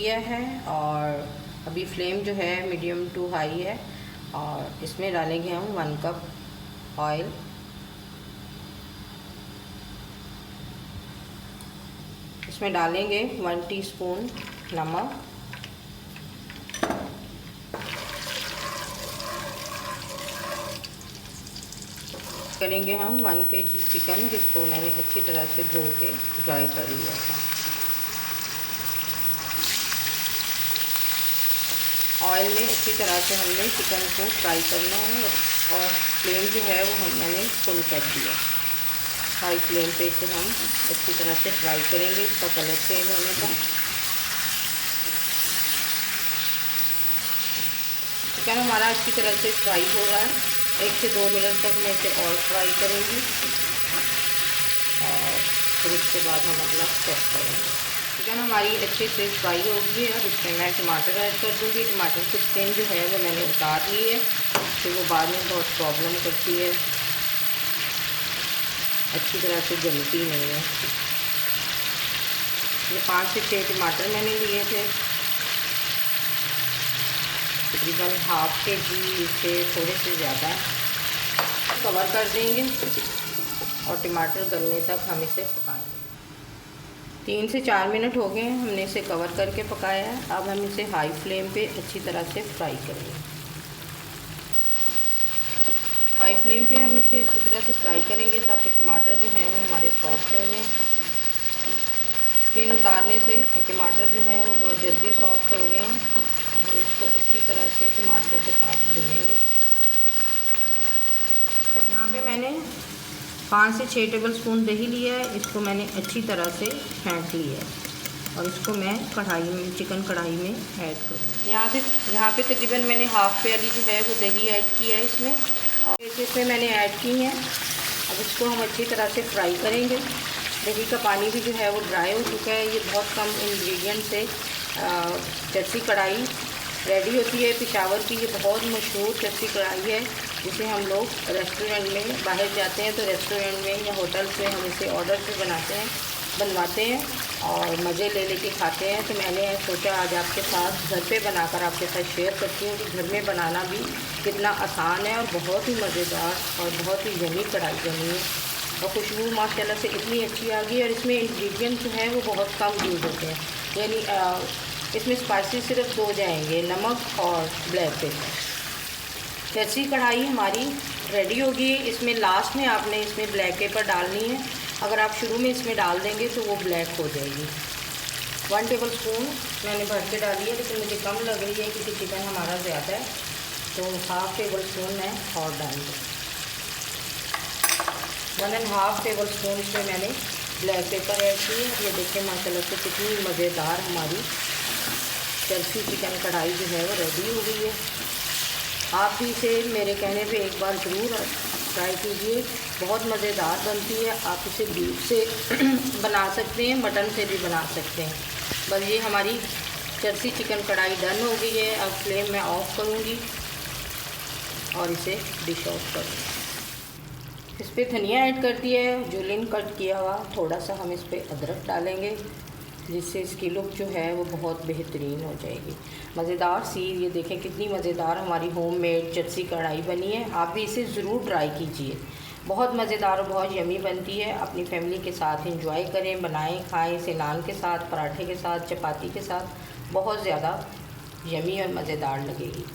दिया है और अभी फ्लेम जो है मीडियम टू हाई है और इसमें डालेंगे हम 1 कप ऑयल। इसमें डालेंगे 1 टीस्पून नमक, करेंगे हम 1 kg चिकन, जिसको मैंने अच्छी तरह से धो के ड्राई कर लिया था। ऑयल में अच्छी तरह से हमने चिकन को फ्राई करना है और फ्लेम जो है वो मैंने फुल कर दिया। हाई फ्लेम पे इसे हम अच्छी तरह से फ्राई करेंगे, इसका कलर चेंज होने तक। चिकन हमारा अच्छी तरह से फ्राई हो रहा है, 1 से 2 मिनट तक मैं इसे और फ्राई करूँगी और फिर उसके बाद हम अगला स्टेप करेंगे। चिकन हमारी अच्छे से फ्राई हो गई है। अब इसमें मैं टमाटर ऐड कर दूँगी। टमाटर की स्किन जो है वो मैंने उतार ली है, फिर वो बाद में बहुत प्रॉब्लम करती है, अच्छी तरह से जलती नहीं है। ये 5 से 6 टमाटर मैंने लिए थे, तकरीबन ½ kg से थोड़े से ज़्यादा। कवर कर देंगे और टमाटर गलने तक हम इसे पकाएंगे। 3 से 4 मिनट हो गए हैं, हमने इसे कवर करके पकाया है। अब हम इसे हाई फ्लेम पे अच्छी तरह से फ्राई करेंगे। हाई फ्लेम पे हम इसे अच्छी तरह से फ्राई करेंगे ताकि टमाटर जो हैं वो हमारे सॉफ्ट हो जाएँ। स्किन उतारने से टमाटर जो हैं वो बहुत जल्दी सॉफ्ट हो गए हैं। अब हम इसको अच्छी तरह से टमाटरों के साथ भूनेंगे। यहाँ पे मैंने 5 से 6 टेबलस्पून दही लिया है, इसको मैंने अच्छी तरह से फेंट लिया है और इसको मैं कढ़ाई में, चिकन कढ़ाई में ऐड करूँ। यहाँ पे तकरीबन मैंने ½ प्याली जो है वो दही ऐड किया है इसमें, और इसमें मैंने ऐड की है। अब इसको हम अच्छी तरह से फ्राई करेंगे। दही का पानी भी जो है वो ड्राई हो चुका है। ये बहुत कम इंग्रेडिएंट से चरसी कढ़ाई रेडी होती है। पेशावर की ये बहुत मशहूर चरसी कढ़ाई है, जिसे हम लोग रेस्टोरेंट में बाहर जाते हैं तो रेस्टोरेंट में या होटल से हम इसे ऑर्डर पे बनवाते हैं और मज़े ले लेके खाते हैं। तो मैंने सोचा आज आपके साथ घर पे बनाकर आपके साथ शेयर करती हूँ कि घर में बनाना भी कितना आसान है और बहुत ही मज़ेदार और बहुत ही यम्मी कढ़ाई बनी है। और खुशबू माशाल्लाह से इतनी अच्छी आ गई। और इसमें इंग्रेडिएंट जो है वो बहुत कम यूज़ होते हैं, यानी इसमें स्पाइसी सिर्फ 2 जाएंगे, नमक और ब्लैक पेपर। चरसी कढ़ाई हमारी रेडी होगी। इसमें लास्ट में आपने इसमें ब्लैक पेपर डालनी है। अगर आप शुरू में इसमें डाल देंगे तो वो ब्लैक हो जाएगी। 1 टेबलस्पून मैंने भर के डाली है, लेकिन मुझे कम लग रही है क्योंकि चिकन हमारा ज़्यादा है, तो ½ टेबलस्पून मैं और डाल दूँ। 1½ टेबलस्पून इसमें मैंने ब्लैक पेपर ऐड की है। ये देखिए माशाल्लाह से कितनी मज़ेदार हमारी चरसी चिकन कढ़ाई जो है वो रेडी हो गई है। आप भी इसे मेरे कहने पे एक बार ज़रूर ट्राई कीजिए, बहुत मज़ेदार बनती है। आप इसे बीफ से बना सकते हैं, मटन से भी बना सकते हैं। बस ये हमारी चरसी चिकन कढ़ाई डन हो गई है। अब फ्लेम मैं ऑफ़ करूँगी और इसे डिश आउट करूँगी। इस पर धनिया ऐड कर दिया है, जुलिन कट किया हुआ। थोड़ा सा हम इस पर अदरक डालेंगे, जिससे इसकी लुक जो है वो बहुत बेहतरीन हो जाएगी। मज़ेदार सी, ये देखें कितनी मज़ेदार हमारी होममेड चरसी कढ़ाई बनी है। आप भी इसे ज़रूर ट्राई कीजिए, बहुत मज़ेदार और बहुत यम्मी बनती है। अपनी फैमिली के साथ इंजॉय करें, बनाएं, खाएं इसे नान के साथ, पराठे के साथ, चपाती के साथ। बहुत ज़्यादा यम्मी और मज़ेदार लगेगी।